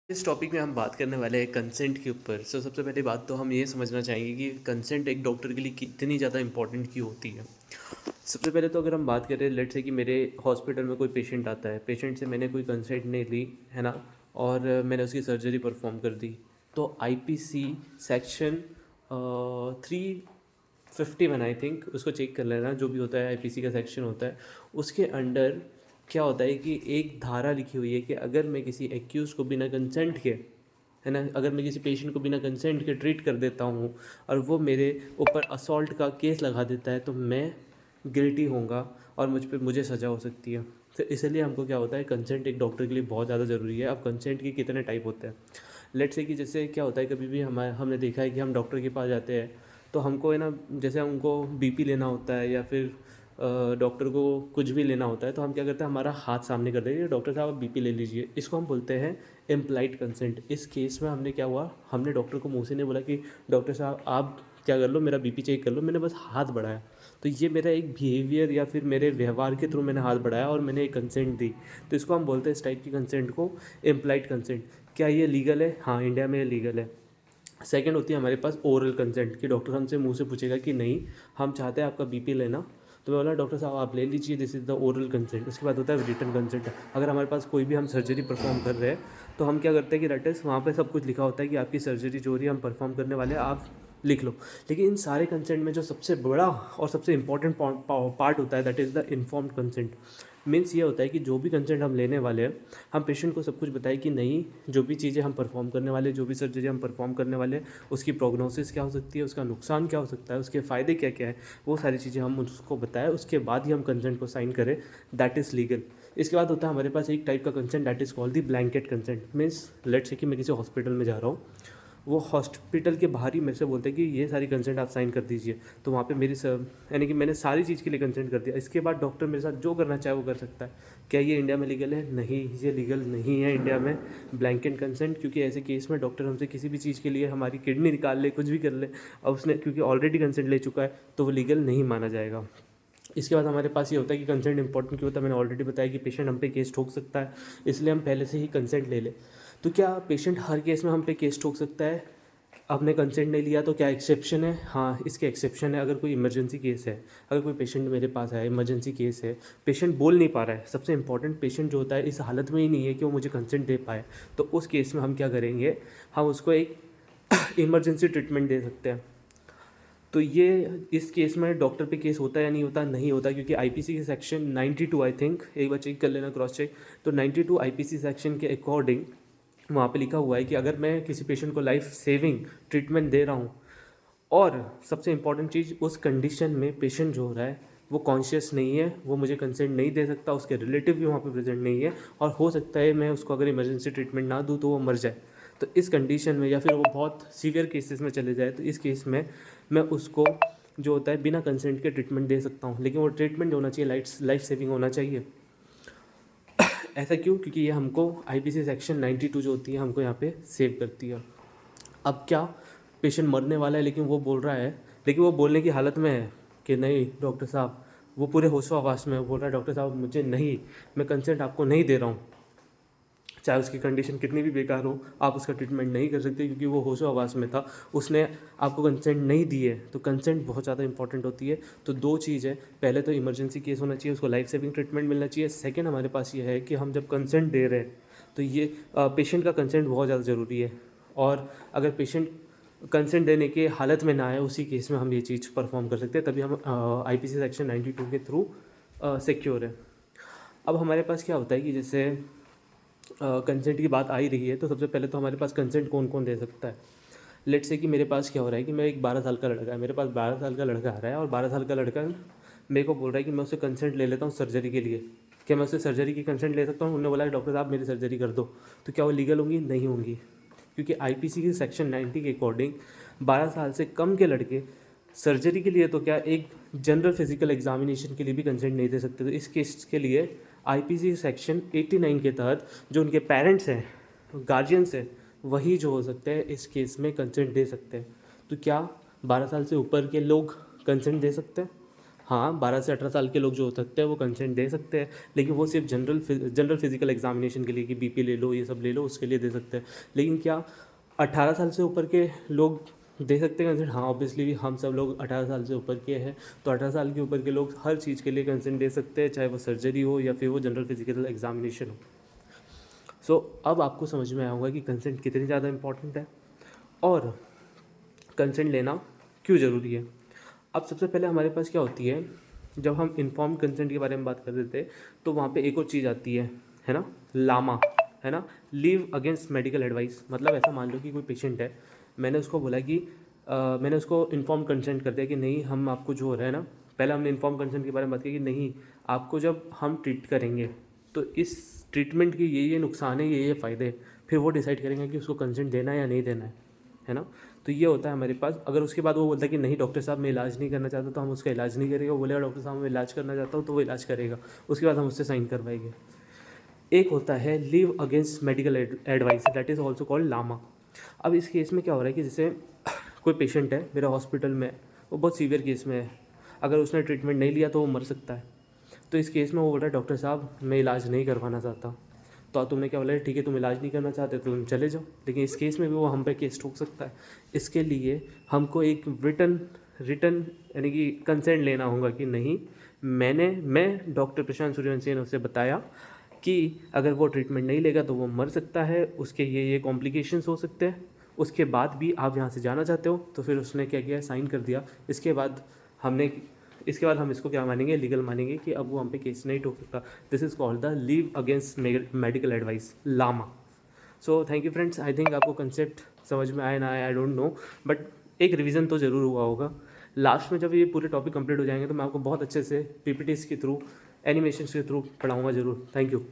इस टॉपिक में हम बात करने वाले हैं कंसेंट के ऊपर। सबसे पहली बात तो हम ये समझना चाहेंगे कि कंसेंट एक डॉक्टर के लिए कितनी ज़्यादा इंपॉर्टेंट क्यों होती है। सबसे पहले तो अगर हम बात करें, लेट्स से कि मेरे हॉस्पिटल में कोई पेशेंट आता है, पेशेंट से मैंने कोई कंसेंट नहीं ली है ना, और मैंने उसकी सर्जरी परफॉर्म कर दी, तो आईपीसी सेक्शन 351 आई थिंक, उसको चेक कर लेना, जो भी होता है आईपीसी का सेक्शन होता है, उसके अंडर क्या होता है कि एक धारा लिखी हुई है कि अगर मैं किसी एक्यूज़ को बिना कंसेंट के, है ना, अगर मैं किसी पेशेंट को बिना कंसेंट के ट्रीट कर देता हूँ और वो मेरे ऊपर असॉल्ट का केस लगा देता है, तो मैं गिल्टी होऊंगा और मुझे सज़ा हो सकती है। तो इसलिए हमको क्या होता है, कंसेंट एक डॉक्टर के लिए बहुत ज़्यादा ज़रूरी है। अब कंसेंट के कितने टाइप होते हैं, लेट्स से कि जैसे क्या होता है, कभी भी हमने देखा है कि हम डॉक्टर के पास जाते हैं, तो हमको है ना, जैसे हमको बीपी लेना होता है या फिर डॉक्टर को कुछ भी लेना होता है, तो हम क्या करते हैं, हमारा हाथ सामने कर देंगे, डॉक्टर साहब आप बीपी ले लीजिए। इसको हम बोलते हैं इम्प्लाइड कंसेंट। इस केस में हमने क्या हुआ, हमने डॉक्टर को मुंह से नहीं बोला कि डॉक्टर साहब आप क्या कर लो, मेरा बीपी चेक कर लो, मैंने बस हाथ बढ़ाया। तो ये मेरा एक बिहेवियर या फिर मेरे व्यवहार के थ्रू मैंने हाथ बढ़ाया और मैंने एक कंसेंट दी। तो इसको हम बोलते हैं, इस टाइप की कंसेंट को इम्प्लाइड कंसेंट। क्या ये लीगल है? हाँ, इंडिया में लीगल है। सेकंड होती है हमारे पास ओरल कंसेंट, कि डॉक्टर हमसे मुंह से पूछेगा कि नहीं, हम चाहते हैं आपका बीपी लेना, तो मैं बोला डॉक्टर साहब आप ले लीजिए, this is the oral consent. उसके बाद होता है रिटन कंसेंट। अगर हमारे पास कोई भी हम सर्जरी परफॉर्म कर रहे हैं, तो हम क्या करते हैं कि रटस वहाँ पे सब कुछ लिखा होता है कि आपकी सर्जरी जो हो रही है हम परफॉर्म करने वाले हैं, आप लिख लो। लेकिन इन सारे कंसेंट में जो सबसे बड़ा और सबसे इंपॉर्टेंट पार्ट होता है, that is the informed consent. Means ये होता है कि जो भी कंसेंट हम लेने वाले हैं, हम पेशेंट को सब कुछ बताएं कि नहीं, जो भी चीज़ें हम परफॉर्म करने वाले, जो भी सर्जरी हम परफॉर्म करने वाले हैं, उसकी प्रोग्नोसिस क्या हो सकती है, उसका नुकसान क्या हो सकता है, उसके फ़ायदे क्या क्या है, वो सारी चीज़ें हम उसको बताएं, उसके बाद ही हम कंसेंट को साइन करें, दैट इज़ लीगल। इसके बाद होता है हमारे पास एक टाइप का consent, that is called the blanket consent. Means let's say कि मैं किसी हॉस्पिटल में जा रहा हूँ, वो हॉस्पिटल के बाहर ही मेरे से बोलते हैं कि ये सारी कंसेंट आप साइन कर दीजिए, तो वहाँ पे मेरी सब, यानी कि मैंने सारी चीज़ के लिए कंसेंट कर दिया। इसके बाद डॉक्टर मेरे साथ जो करना चाहे वो कर सकता है। क्या ये इंडिया में लीगल है? नहीं, ये लीगल नहीं है इंडिया में ब्लैंकेट कंसेंट, क्योंकि ऐसे केस में डॉक्टर हमसे किसी भी चीज़ के लिए हमारी किडनी निकाल ले, कुछ भी कर ले, और उसने क्योंकि ऑलरेडी कंसेंट ले चुका है, तो वो लीगल नहीं माना जाएगा। इसके बाद हमारे पास ये होता है कि कंसेंट इंपॉर्टेंट क्यों होता है, मैंने ऑलरेडी बताया कि पेशेंट हम पे केस ठोक सकता है, इसलिए हम पहले से ही कंसेंट ले लें। तो क्या पेशेंट हर केस में हम पे केस ठोक सकता है? आपने कंसेंट नहीं लिया तो क्या एक्सेप्शन है? हाँ, इसके एक्सेप्शन है। अगर कोई इमरजेंसी केस है, अगर कोई पेशेंट मेरे पास है, इमरजेंसी केस है, पेशेंट बोल नहीं पा रहा है, सबसे इंपॉर्टेंट पेशेंट जो होता है इस हालत में ही नहीं है कि वो मुझे कंसेंट दे पाए, तो उस केस में हम क्या करेंगे, हम उसको एक इमरजेंसी ट्रीटमेंट दे सकते हैं। तो ये इस केस में डॉक्टर पे केस होता है या नहीं होता? नहीं होता, क्योंकि आईपीसी के सेक्शन 92 आई थिंक, एक बार चेक कर लेना, क्रॉस चेक। तो 92 आईपीसी सेक्शन के अकॉर्डिंग वहाँ पे लिखा हुआ है कि अगर मैं किसी पेशेंट को लाइफ सेविंग ट्रीटमेंट दे रहा हूँ, और सबसे इंपॉर्टेंट चीज़, उस कंडीशन में पेशेंट जो हो रहा है वो कॉन्शियस नहीं है, वो मुझे कंसेंट नहीं दे सकता, उसके रिलेटिव भी वहाँ पे प्रेजेंट नहीं है, और हो सकता है मैं उसको अगर इमरजेंसी ट्रीटमेंट ना दूँ तो वो मर जाए। तो इस कंडीशन में, या फिर वो बहुत सीवियर केसेस में चले जाए, तो इस केस में मैं उसको जो होता है बिना कंसेंट के ट्रीटमेंट दे सकता हूँ। लेकिन वो ट्रीटमेंट जो होना चाहिए लाइफ सेविंग होना चाहिए। ऐसा क्यों? क्योंकि ये हमको आईपीसी सेक्शन 92 जो होती है हमको यहाँ पे सेव करती है। अब क्या, पेशेंट मरने वाला है लेकिन वो बोल रहा है, लेकिन वो बोलने की हालत में है कि नहीं डॉक्टर साहब, वो पूरे होशो आवास में बोल रहा है, डॉक्टर साहब मुझे नहीं, मैं कंसेंट आपको नहीं दे रहा हूँ, चाहे उसकी कंडीशन कितनी भी बेकार हो, आप उसका ट्रीटमेंट नहीं कर सकते, क्योंकि वो होशो आवास में था, उसने आपको कंसेंट नहीं दी है। तो कंसेंट बहुत ज़्यादा इंपॉर्टेंट होती है। तो दो चीज़ है, पहले तो इमरजेंसी केस होना चाहिए, उसको लाइफ सेविंग ट्रीटमेंट मिलना चाहिए। सेकेंड हमारे पास ये है कि हम जब कंसेंट दे रहे हैं, तो ये पेशेंट का कंसेंट बहुत ज़्यादा ज़रूरी है। और अगर पेशेंट कंसेंट देने के हालत में ना आए, उसी केस में हम ये चीज़ परफॉर्म कर सकते हैं, तभी हम आईपीसी सेक्शन 92 के थ्रू सिक्योर है। अब हमारे पास क्या होता है कि जैसे कंसेंट की बात आ ही रही है, तो सबसे पहले तो हमारे पास कंसेंट कौन कौन दे सकता है। लेट्स से कि मेरे पास क्या हो रहा है कि मैं एक 12 साल का लड़का है, मेरे पास 12 साल का लड़का आ रहा है, और 12 साल का लड़का मेरे को बोल रहा है कि मैं उससे कंसेंट ले लेता हूँ सर्जरी के लिए। क्या मैं उससे सर्जरी की कंसेंट ले सकता हूँ? उन्होंने बोला कि डॉक्टर साहब मेरी सर्जरी कर दो। तो क्या वो लीगल होंगी? नहीं होंगी, क्योंकि आईपीसी के सेक्शन 90 के अकॉर्डिंग 12 साल से कम के लड़के सर्जरी के लिए, तो क्या एक जनरल फिजिकल एग्जामिनेशन के लिए भी कंसेंट नहीं दे सकते। तो इस केस के लिए आईपीसी सेक्शन 89 के तहत जो उनके पेरेंट्स हैं, गार्जियंस हैं, वही जो हो सकते हैं इस केस में कंसेंट दे सकते हैं। तो क्या 12 साल से ऊपर के लोग कंसेंट दे सकते हैं? हाँ 12 से 18 साल के लोग जो हो सकते हैं वो कंसेंट दे सकते हैं, लेकिन वो सिर्फ जनरल फिजिकल एग्जामिनेशन के लिए कि बीपी ले लो, ये सब ले लो, उसके लिए दे सकते हैं। लेकिन क्या 18 साल से ऊपर के लोग दे सकते हैं कंसेंट? हाँ ऑब्वियसली हम सब लोग 18 साल से ऊपर के हैं, तो 18 साल के ऊपर के लोग हर चीज़ के लिए कंसेंट दे सकते हैं, चाहे वो सर्जरी हो या फिर वो जनरल फिजिकल एग्जामिनेशन हो। सो अब आपको समझ में आया होगा कि कंसेंट कितनी ज़्यादा इंपॉर्टेंट है और कंसेंट लेना क्यों ज़रूरी है। अब सबसे पहले हमारे पास क्या होती है, जब हम इन्फॉर्म्ड कंसेंट के बारे में बात कर रहे थे तो वहाँ पे एक और चीज़ आती है ना, लामा, है ना, लीव अगेंस्ट मेडिकल एडवाइस। मतलब ऐसा मान लो कि कोई पेशेंट है, मैंने उसको बोला कि मैंने उसको इन्फॉर्म कंसेंट कर दिया कि नहीं हम आपको जो हो रहा है ना, पहले हमने इन्फॉर्म कंसेंट के बारे में बात की कि नहीं आपको जब हम ट्रीट करेंगे तो इस ट्रीटमेंट के ये नुकसान है, ये फ़ायदे हैं, फिर वो डिसाइड करेंगे कि उसको कंसेंट देना है या नहीं देना है ना। तो ये होता है हमारे पास। अगर उसके बाद वो बोलता है कि नहीं डॉक्टर साहब मैं इलाज नहीं करना चाहता, तो हम उसका इलाज नहीं करेंगे। वो बोलेगा डॉक्टर साहब मैं इलाज करना चाहता हूँ, तो वो इलाज करेगा, उसके बाद हम उससे साइन करवाएंगे। एक होता है leave against medical advice, that is also called LAMA. अब इस केस में क्या हो रहा है कि जैसे कोई पेशेंट है मेरा हॉस्पिटल में, वो बहुत सीवियर केस में है, अगर उसने ट्रीटमेंट नहीं लिया तो वो मर सकता है। तो इस केस में वो बोल रहा है डॉक्टर साहब मैं इलाज नहीं करवाना चाहता, तो तुमने क्या बोला, ठीक है तुम इलाज नहीं करना चाहते तो तुम चले जाओ। लेकिन इस केस में भी वो हम पे केस ठोक सकता है। इसके लिए हमको एक रिटन यानी कि कंसेंट लेना होगा कि नहीं मैं डॉक्टर प्रशांत सूर्यवंशी ने उसे बताया कि अगर वो ट्रीटमेंट नहीं लेगा तो वो मर सकता है, उसके ये कॉम्प्लिकेशंस हो सकते हैं, उसके बाद भी आप यहाँ से जाना चाहते हो। तो फिर उसने क्या किया, साइन कर दिया। इसके बाद हम इसको क्या मानेंगे, लीगल मानेंगे कि अब वो हम पे केस नहीं ठोक सकता। This is called the leave against medical advice, LAMA. So thank you friends, I think आपको कंसेप्ट समझ में आया ना आया आई डोंट नो, बट एक रिवीजन तो ज़रूर हुआ होगा। लास्ट में जब ये पूरे टॉपिक कंप्लीट हो जाएंगे तो मैं आपको बहुत अच्छे से पीपीटीज के थ्रू, एनिमेशन के थ्रू पढ़ाऊँगा ज़रूर। Thank you.